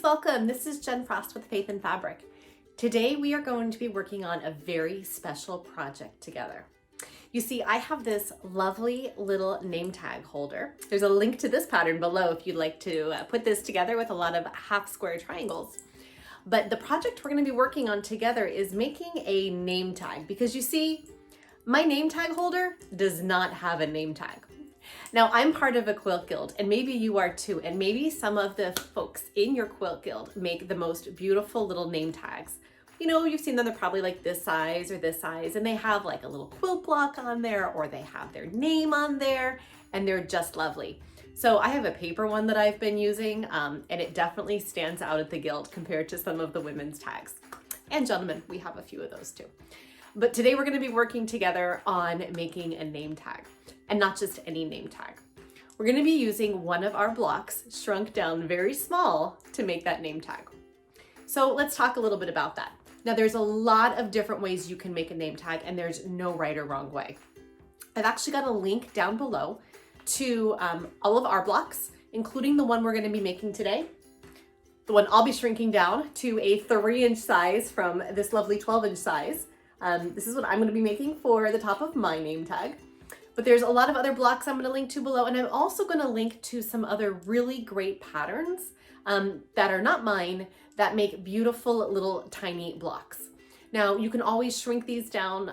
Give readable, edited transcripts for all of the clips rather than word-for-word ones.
kids, welcome. This is Jen Frost with Faith in Fabric. Today we are going to be working on a very special project together. You see, I have this lovely little name tag holder. There's a link to this pattern below if you'd like to put this together with a lot of half square triangles. But the project we're going to be working on together is making a name tag, because you see, my name tag holder does not have a name tag. Now, I'm part of a quilt guild, and maybe you are too, and maybe some of the folks in your quilt guild make the most beautiful little name tags. You know, you've seen them, they're probably like this size or this size, and they have like a little quilt block on there, or they have their name on there, and they're just lovely. So I have a paper one that I've been using, and it definitely stands out at the guild compared to some of the women's tags. And gentlemen, we have a few of those too. But today we're going to be working together on making a name tag, and not just any name tag. We're going to be using one of our blocks shrunk down very small to make that name tag. So let's talk a little bit about that. Now, there's a lot of different ways you can make a name tag, and there's no right or wrong way. I've actually got a link down below to all of our blocks, including the one we're going to be making today. The one I'll be shrinking down to a 3-inch size from this lovely 12-inch size. This is what I'm going to be making for the top of my name tag. But there's a lot of other blocks I'm going to link to below, and I'm also going to link to some other really great patterns that are not mine that make beautiful little tiny blocks. Now, you can always shrink these down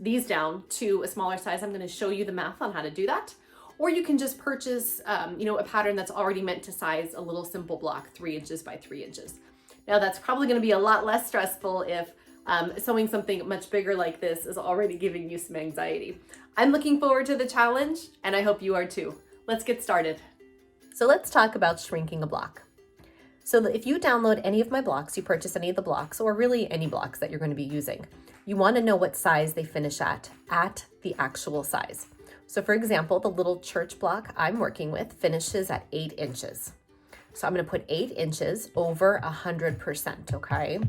to a smaller size. I'm going to show you the math on how to do that. Or you can just purchase a pattern that's already meant to size a little simple block, 3 inches by 3 inches. Now, that's probably going to be a lot less stressful if sewing something much bigger like this is already giving you some anxiety. I'm looking forward to the challenge, and I hope you are too. Let's get started. So let's talk about shrinking a block. So if you download any of my blocks, you purchase any of the blocks, or really any blocks that you're going to be using, you want to know what size they finish at the actual size. So for example, the little church block I'm working with finishes at 8 inches. So I'm going to put 8 inches over 100%, okay?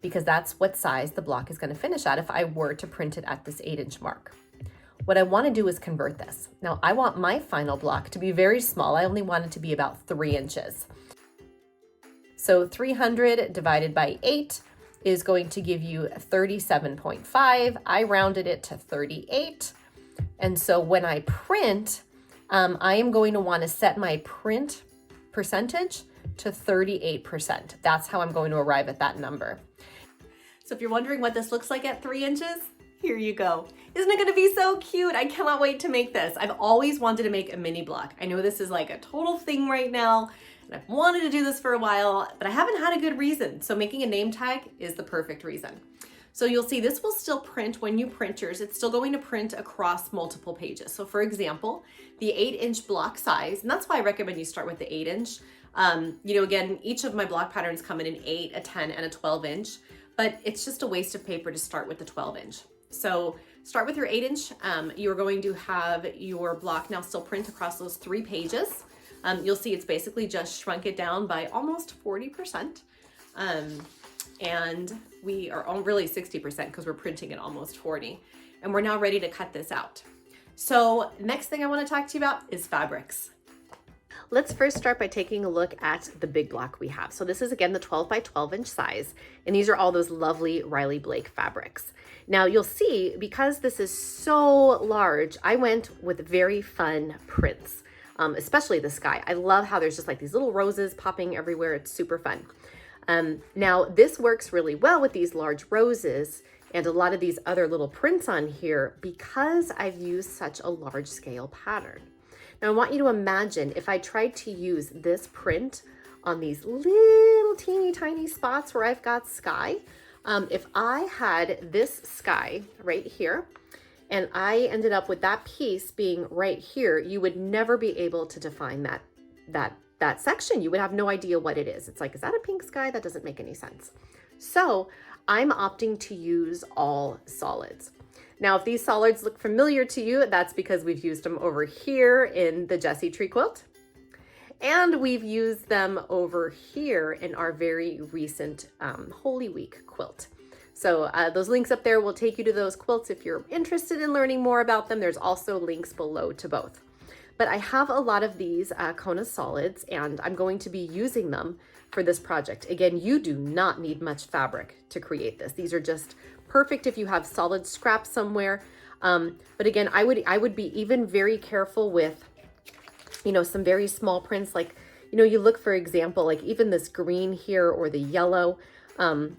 Because that's what size the block is going to finish at if I were to print it at this 8-inch mark. What I want to do is convert this. Now, I want my final block to be very small. I only want it to be about 3 inches. So 300 divided by 8 is going to give you 37.5. I rounded it to 38. And so when I print, I am going to want to set my print percentage to 38%. That's how I'm going to arrive at that number. So if you're wondering what this looks like at 3 inches, here you go. Isn't it going to be so cute? I cannot wait to make this. I've always wanted to make a mini block. I know this is like a total thing right now, and I've wanted to do this for a while, but I haven't had a good reason. So making a name tag is the perfect reason. So you'll see this will still print when you print yours. It's still going to print across multiple pages. So for example, the 8-inch block size, and that's why I recommend you start with the 8-inch. Again, each of my block patterns come in an 8, a 10, and a 12-inch, but it's just a waste of paper to start with the 12-inch. So start with your 8-inch. You're going to have your block now still print across those 3 pages. You'll see it's basically just shrunk it down by almost 40%. And we are really 60% because we're printing at almost 40. And we're now ready to cut this out. So next thing I want to talk to you about is fabrics. Let's first start by taking a look at the big block we have. So this is again the 12 by 12-inch size, and these are all those lovely Riley Blake fabrics. Now you'll see, because this is so large, I went with very fun prints, especially the sky. I love how there's just like these little roses popping everywhere. It's super fun. Now this works really well with these large roses and a lot of these other little prints on here because I've used such a large scale pattern. Now I want you to imagine if I tried to use this print on these little teeny tiny spots where I've got sky. If I had this sky right here and I ended up with that piece being right here, you would never be able to define that section. You would have no idea what it is. It's like, is that a pink sky? That doesn't make any sense. So I'm opting to use all solids. Now, if these solids look familiar to you, that's because we've used them over here in the Jessie Tree quilt. And we've used them over here in our very recent Holy Week quilt. So those links up there will take you to those quilts if you're interested in learning more about them. There's also links below to both. But I have a lot of these Kona solids, and I'm going to be using them for this project. Again, you do not need much fabric to create this. These are just perfect if you have solid scrap somewhere. But again, I would be even very careful with, you know, some very small prints. Like, you know, you look, for example, like even this green here or the yellow.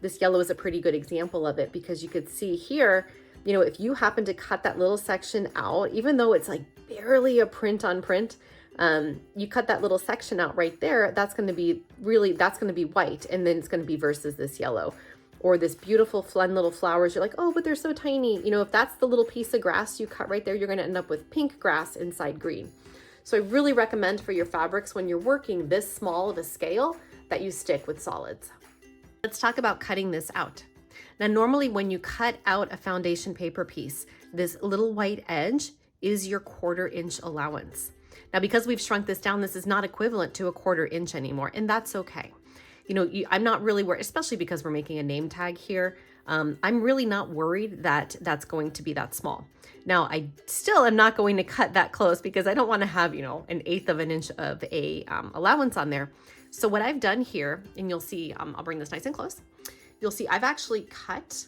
This yellow is a pretty good example of it, because you could see here, you know, if you happen to cut that little section out, even though it's like barely a print on print, you cut that little section out right there, that's going to be white, and then it's going to be versus this yellow. Or this beautiful fun little flowers, you're like, oh, but they're so tiny. You know, if that's the little piece of grass you cut right there, you're going to end up with pink grass inside green. So I really recommend for your fabrics, when you're working this small of a scale, that you stick with solids. Let's talk about cutting this out. Now, normally when you cut out a foundation paper piece, this little white edge is your 1/4 inch allowance. Now, because we've shrunk this down, this is not equivalent to a 1/4 inch anymore, and that's okay. You know, I'm not really worried, especially because we're making a name tag here. I'm really not worried that that's going to be that small. Now, I still am not going to cut that close, because I don't want to have, you know, 1/8 of an inch of a allowance on there. So what I've done here, and you'll see, I'll bring this nice and close. You'll see I've actually cut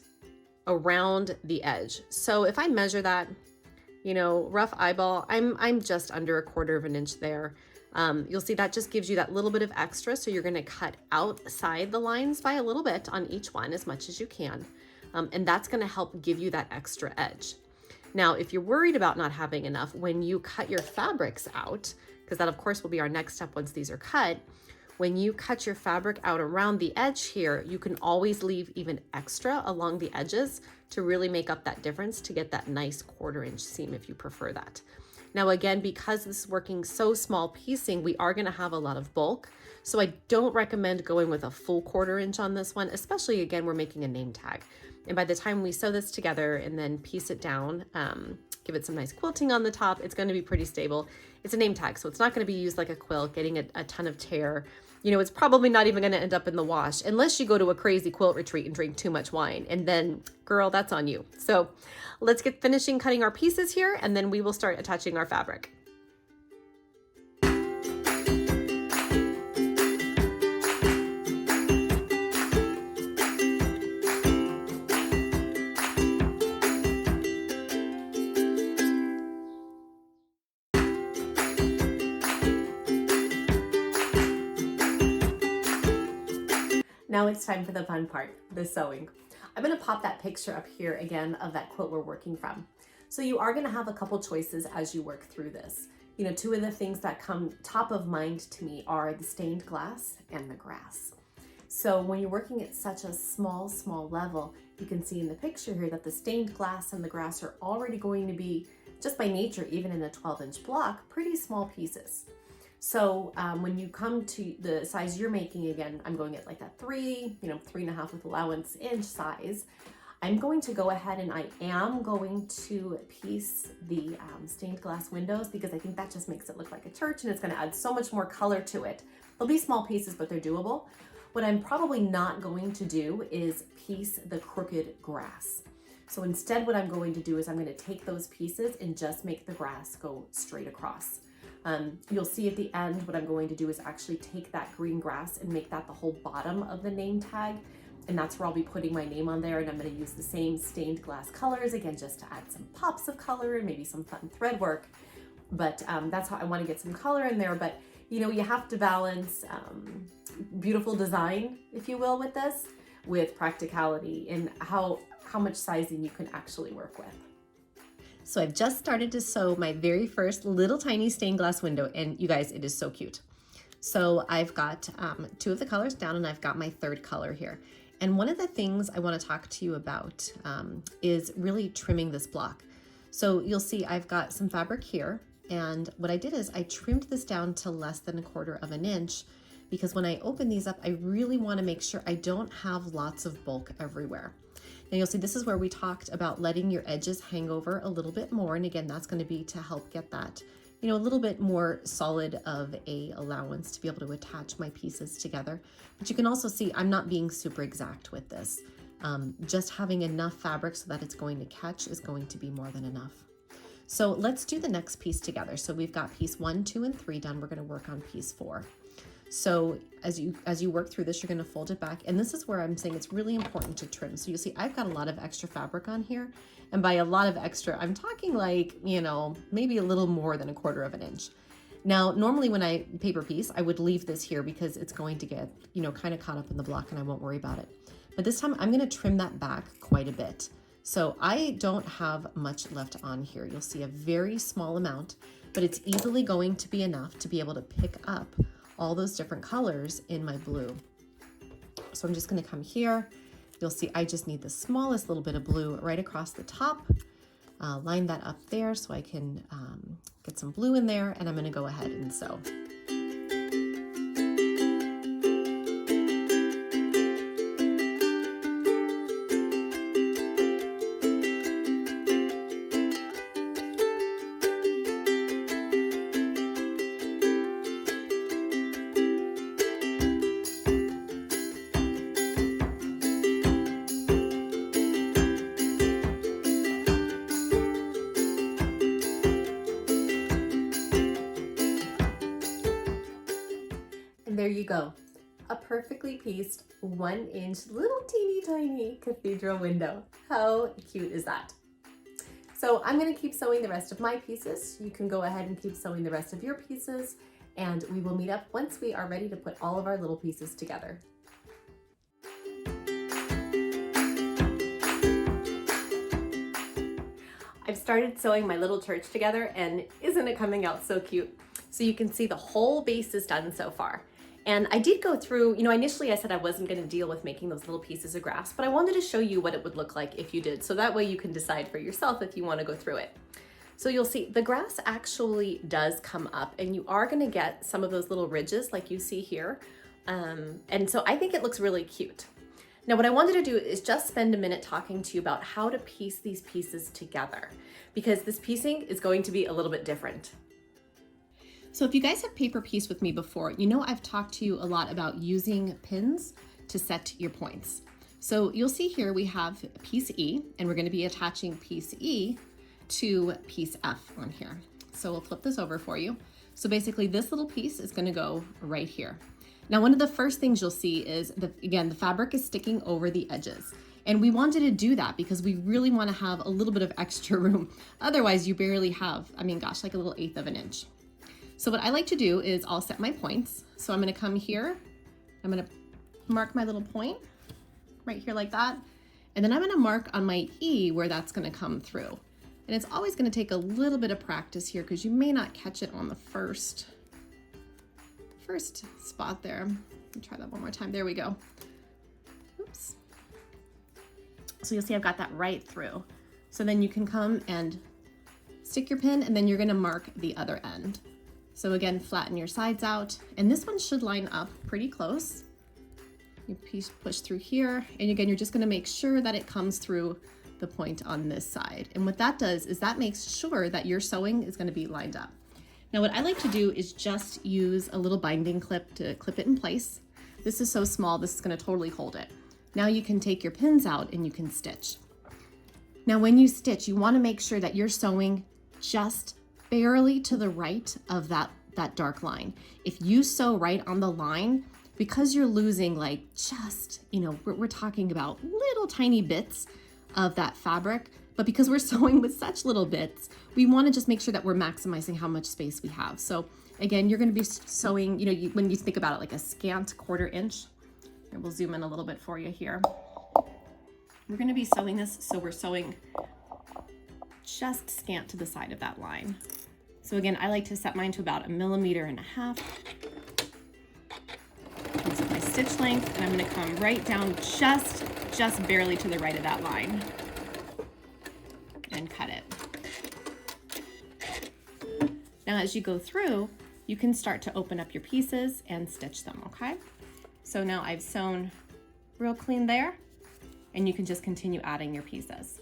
around the edge. So if I measure that, you know, rough eyeball, I'm just under a 1/4 of an inch there. You'll see that just gives you that little bit of extra. So you're going to cut outside the lines by a little bit on each one, as much as you can. And that's going to help give you that extra edge. Now, if you're worried about not having enough, when you cut your fabrics out, because that of course will be our next step once these are cut, when you cut your fabric out around the edge here, you can always leave even extra along the edges to really make up that difference, to get that nice 1/4 inch seam if you prefer that. Now, again, because this is working so small piecing, we are going to have a lot of bulk. So I don't recommend going with a full 1/4 inch on this one, especially, again, we're making a name tag. And by the time we sew this together and then piece it down, give it some nice quilting on the top, it's going to be pretty stable. It's a name tag, so it's not going to be used like a quilt, getting a ton of tear. You know, it's probably not even going to end up in the wash, unless you go to a crazy quilt retreat and drink too much wine. And then, girl, that's on you. So let's get finishing cutting our pieces here, and then we will start attaching our fabric. Now it's time for the fun part, the sewing. I'm going to pop that picture up here again of that quilt we're working from. So you are going to have a couple choices as you work through this. You know, two of the things that come top of mind to me are the stained glass and the grass. So when you're working at such a small level, you can see in the picture here that the stained glass and the grass are already going to be, just by nature, even in a 12-inch block, pretty small pieces. So when you come to the size you're making, again, I'm going at like that 3.5 with allowance inch size. I'm going to go ahead and I am going to piece the stained glass windows, because I think that just makes it look like a church, and it's going to add so much more color to it. They'll be small pieces, but they're doable. What I'm probably not going to do is piece the crooked grass. So instead, what I'm going to do is I'm going to take those pieces and just make the grass go straight across. You'll see at the end, what I'm going to do is actually take that green grass and make that the whole bottom of the name tag. And that's where I'll be putting my name on there. And I'm going to use the same stained glass colors, again, just to add some pops of color and maybe some fun thread work. But that's how I want to get some color in there. But, you know, you have to balance beautiful design, if you will, with this, with practicality and how much sizing you can actually work with. So I've just started to sew my very first little tiny stained glass window, and you guys, it is so cute. So I've got 2 of the colors down, and I've got my 3rd color here. And one of the things I want to talk to you about is really trimming this block. So you'll see I've got some fabric here, and what I did is I trimmed this down to less than a 1/4 of an inch, because when I open these up, I really want to make sure I don't have lots of bulk everywhere. Now you'll see this is where we talked about letting your edges hang over a little bit more. And again, that's going to be to help get that, you know, a little bit more solid of a allowance to be able to attach my pieces together. But you can also see I'm not being super exact with this. Just having enough fabric so that it's going to catch is going to be more than enough. So let's do the next piece together. So we've got piece 1, 2, and 3 done. We're going to work on piece 4. So as you work through this, you're going to fold it back. And this is where I'm saying it's really important to trim. So you'll see I've got a lot of extra fabric on here. And by a lot of extra, I'm talking like, you know, maybe a little more than 1/4 of an inch. Now, normally when I paper piece, I would leave this here because it's going to get, you know, kind of caught up in the block and I won't worry about it. But this time I'm going to trim that back quite a bit. So I don't have much left on here. You'll see a very small amount, but it's easily going to be enough to be able to pick up all those different colors in my blue. So I'm just going to come here. You'll see I just need the smallest little bit of blue right across the top. Line that up there so I can get some blue in there, and I'm going to go ahead and sew. And there you go, a perfectly pieced 1-inch little teeny tiny cathedral window. How cute is that? So I'm going to keep sewing the rest of my pieces. You can go ahead and keep sewing the rest of your pieces, and we will meet up once we are ready to put all of our little pieces together. I've started sewing my little church together, and isn't it coming out so cute? So you can see the whole base is done so far. And I did go through, you know, initially I said I wasn't going to deal with making those little pieces of grass, but I wanted to show you what it would look like if you did. So that way you can decide for yourself if you want to go through it. So you'll see the grass actually does come up, and you are going to get some of those little ridges like you see here. And so I think it looks really cute. Now what I wanted to do is just spend a minute talking to you about how to piece these pieces together, because this piecing is going to be a little bit different. So if you guys have paper pieced with me before, you know I've talked to you a lot about using pins to set your points. So you'll see here we have piece E, and we're going to be attaching piece E to piece F on here. So we'll flip this over for you. So basically this little piece is going to go right here. Now one of the first things you'll see is, again, the fabric is sticking over the edges. And we wanted to do that because we really want to have a little bit of extra room. Otherwise you barely have, I mean, gosh, like a little 1/8 of an inch. So what I like to do is I'll set my points. So I'm going to come here, I'm going to mark my little point right here like that. And then I'm going to mark on my E where that's going to come through. And it's always going to take a little bit of practice here because you may not catch it on the first spot there. Let me try that one more time. There we go. Oops. So you'll see I've got that right through. So then you can come and stick your pin, and then you're going to mark the other end. So again, flatten your sides out, and this one should line up pretty close. You push through here, and again, you're just going to make sure that it comes through the point on this side. And what that does is that makes sure that your sewing is going to be lined up. Now what I like to do is just use a little binding clip to clip it in place. This is so small, this is going to totally hold it. Now you can take your pins out and you can stitch. Now when you stitch, you want to make sure that you're sewing just barely to the right of that dark line. If you sew right on the line, because you're losing like just, you know, we're talking about little tiny bits of that fabric, but because we're sewing with such little bits, we want to just make sure that we're maximizing how much space we have. So again, you're going to be sewing, you know, when you think about it, like a scant 1/4 inch. Here, we'll zoom in a little bit for you here. We're going to be sewing this, so we're sewing just scant to the side of that line. So again, I like to set mine to about 1.5 millimeters. And so my stitch length, and I'm going to come right down just barely to the right of that line and cut it. Now as you go through, you can start to open up your pieces and stitch them, okay? So now I've sewn real clean there, and you can just continue adding your pieces.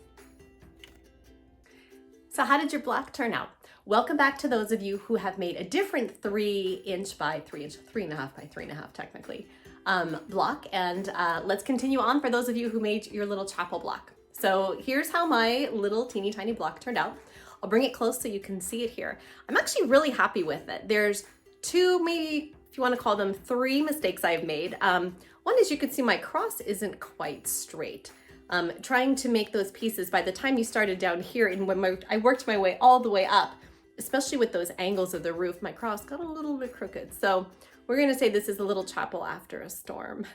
So how did your block turn out? Welcome back to those of you who have made a different 3" by 3" 3.5" by 3.5 technically, block. And let's continue on for those of you who made your little chapel block. So here's how my little teeny tiny block turned out. I'll bring it close so you can see it here. I'm actually really happy with it. There's two, maybe if you want to call them three mistakes I've made. One is you can see my cross isn't quite straight. Trying to make those pieces, by the time you started down here and when I worked my way all the way up, especially with those angles of the roof, my cross got a little bit crooked. So we're gonna say this is a little chapel after a storm.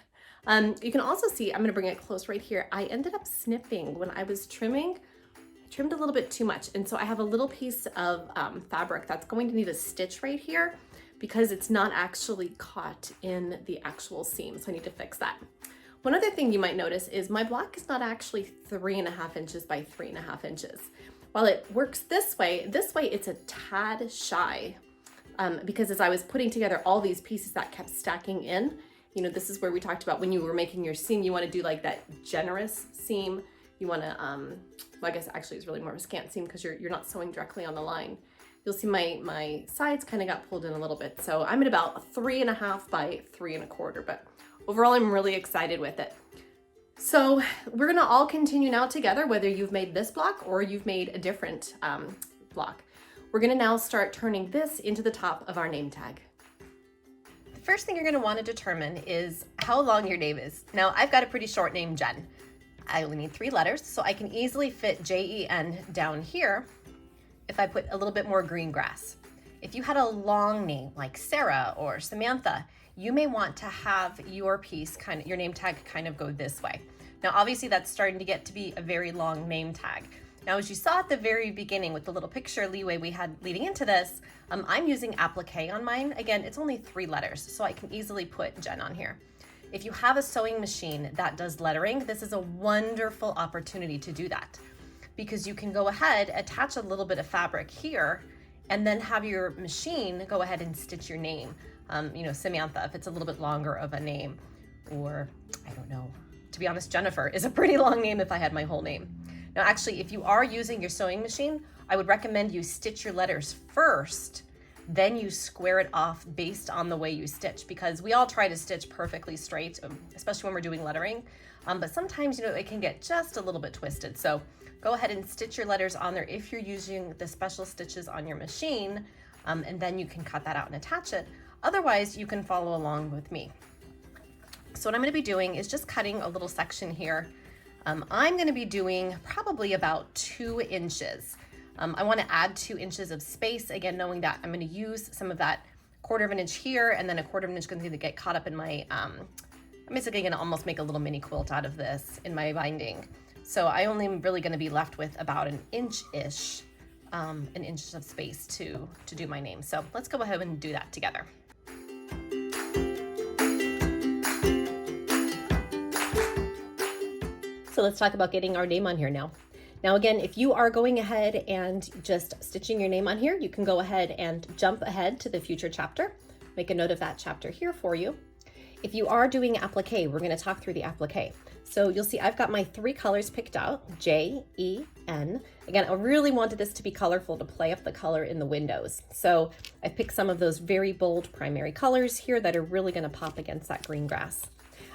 You can also see, I'm gonna bring it close right here. I ended up snipping when I was trimming. I trimmed a little bit too much. And so I have a little piece of fabric that's going to need a stitch right here because it's not actually caught in the actual seam. So I need to fix that. One other thing you might notice is my block is not actually 3.5 inches by 3.5 inches. While it works this way it's a tad shy because as I was putting together all these pieces that kept stacking in, you know, this is where we talked about when you were making your seam, you want to do like that generous seam. You want to, well, I guess actually it's really more of a scant seam because you're not sewing directly on the line. You'll see my sides kind of got pulled in a little bit. So I'm at about 3.5 by 3.25, but overall I'm really excited with it. So we're gonna all continue now together, whether you've made this block or you've made a different block. We're gonna now start turning this into the top of our name tag. The first thing you're gonna wanna determine is how long your name is. Now I've got a pretty short name, Jen. I only need 3 letters, so I can easily fit Jen down here if I put a little bit more green grass. If you had a long name like Sarah or Samantha, you may want to have your piece your name tag kind of go this way. Now, obviously that's starting to get to be a very long name tag. Now, as you saw at the very beginning with the little picture leeway we had leading into this, I'm using applique on mine. Again, it's only 3 letters, so I can easily put Jen on here. If you have a sewing machine that does lettering, this is a wonderful opportunity to do that because you can go ahead, attach a little bit of fabric here, and then have your machine go ahead and stitch your name. You know, Samantha, if it's a little bit longer of a name, or I don't know, to be honest, Jennifer is a pretty long name if I had my whole name. Now, actually, if you are using your sewing machine, I would recommend you stitch your letters first, then you square it off based on the way you stitch, because we all try to stitch perfectly straight, especially when we're doing lettering. But sometimes, you know, it can get just a little bit twisted. So go ahead and stitch your letters on there if you're using the special stitches on your machine, and then you can cut that out and attach it. Otherwise, you can follow along with me. So what I'm going to be doing is just cutting a little section here. I'm going to be doing probably about 2 inches. I want to add 2 inches of space, again, knowing that I'm going to use some of that 1/4 inch here, and then a 1/4 inch going to get caught up in my, I'm basically going to almost make a little mini quilt out of this in my binding. So I only am really going to be left with about an inch-ish, an inch of space to do my name. So let's go ahead and do that together. So let's talk about getting our name on here now. Now again, if you are going ahead and just stitching your name on here, you can go ahead and jump ahead to the future chapter. Make a note of that chapter here for you. If you are doing applique, we're going to talk through the applique. So you'll see I've got my 3 colors picked out, J, E, N. Again, I really wanted this to be colorful to play up the color in the windows. So I picked some of those very bold primary colors here that are really going to pop against that green grass.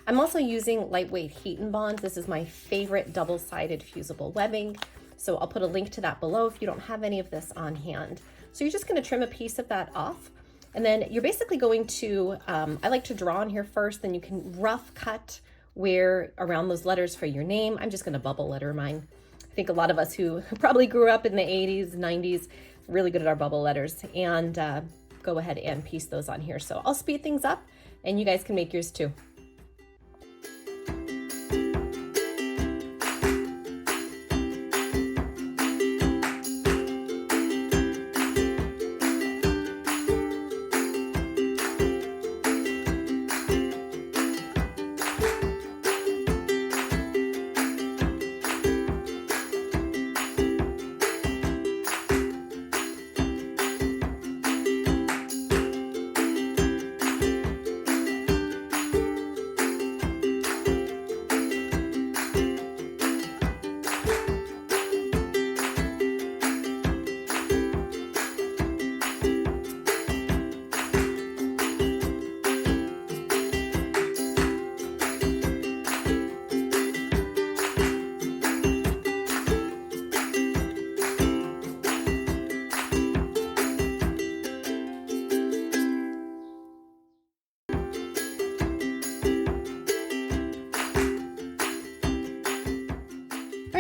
I'm also using lightweight heat and bond. This is my favorite double-sided fusible webbing. So I'll put a link to that below if you don't have any of this on hand. So you're just going to trim a piece of that off. And then you're basically going to, I like to draw on here first, then you can rough cut where around those letters for your name. I'm just going to bubble letter mine. I think a lot of us who probably grew up in the 80s, 90s, really good at our bubble letters, and go ahead and piece those on here. So I'll speed things up and you guys can make yours too.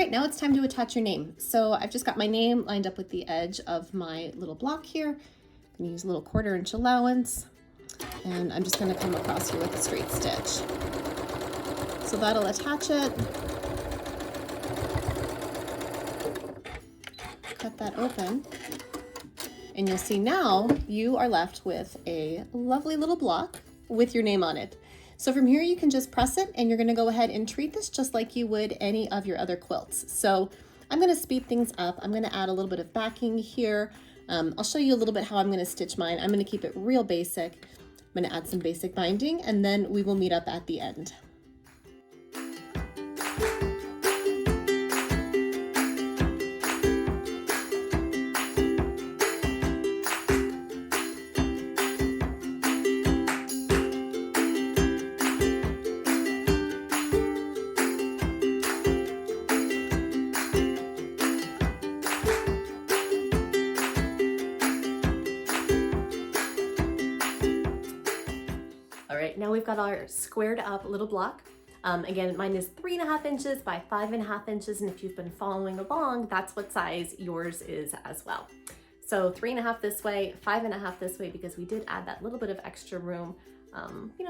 right, now it's time to attach your name. So I've just got my name lined up with the edge of my little block here. I'm gonna use a little 1/4 inch allowance, and I'm just gonna come across here with a straight stitch. So that'll attach it. Cut that open. And you'll see now you are left with a lovely little block with your name on it. So from here you can just press it, and you're gonna go ahead and treat this just like you would any of your other quilts. So I'm gonna speed things up. I'm gonna add a little bit of backing here. I'll show you a little bit how I'm gonna stitch mine. I'm gonna keep it real basic. I'm gonna add some basic binding, and then we will meet up at the end. All right, now we've got our squared up little block. Again, mine is 3.5 inches by 5.5 inches, and if you've been following along, that's what size yours is as well. So 3.5 this way, 5.5 this way, because we did add that little bit of extra room,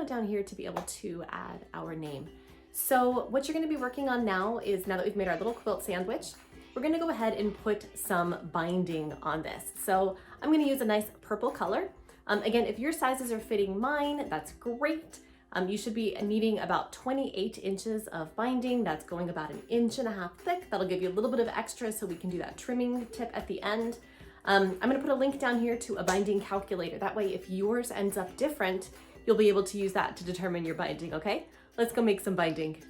down here to be able to add our name. So what you're gonna be working on now is, now that we've made our little quilt sandwich, we're gonna go ahead and put some binding on this. So I'm gonna use a nice purple color. Again, if your sizes are fitting mine, that's great. You should be needing about 28 inches of binding. That's going about 1.5 inches thick. That'll give you a little bit of extra so we can do that trimming tip at the end. I'm gonna put a link down here to a binding calculator. That way, if yours ends up different, you'll be able to use that to determine your binding, okay? Let's go make some binding.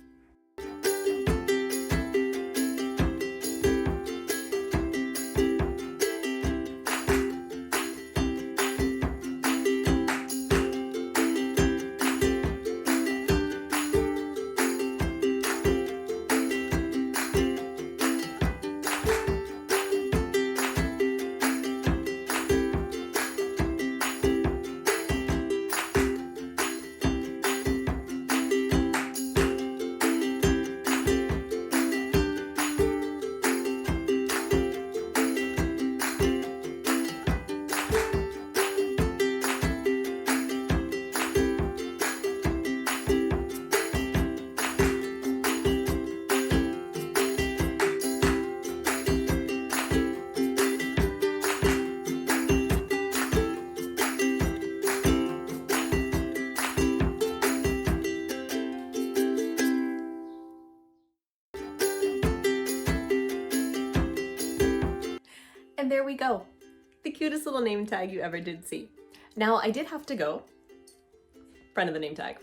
And there we go. The cutest little name tag you ever did see. Now I did have to go, front of the name tag.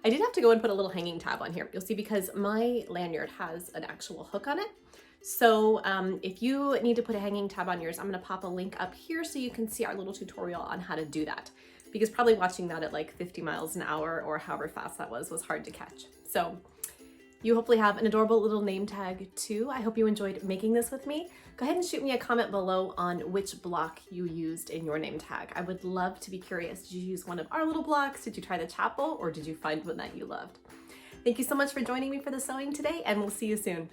I did have to go and put a little hanging tab on here. You'll see, because my lanyard has an actual hook on it. So if you need to put a hanging tab on yours, I'm gonna pop a link up here so you can see our little tutorial on how to do that. Because probably watching that at like 50 miles an hour or however fast that was hard to catch. So you hopefully have an adorable little name tag too. I hope you enjoyed making this with me. Go ahead and shoot me a comment below on which block you used in your name tag. I would love to be curious. Did you use one of our little blocks? Did you try the chapel, or did you find one that you loved? Thank you so much for joining me for the sewing today, and we'll see you soon.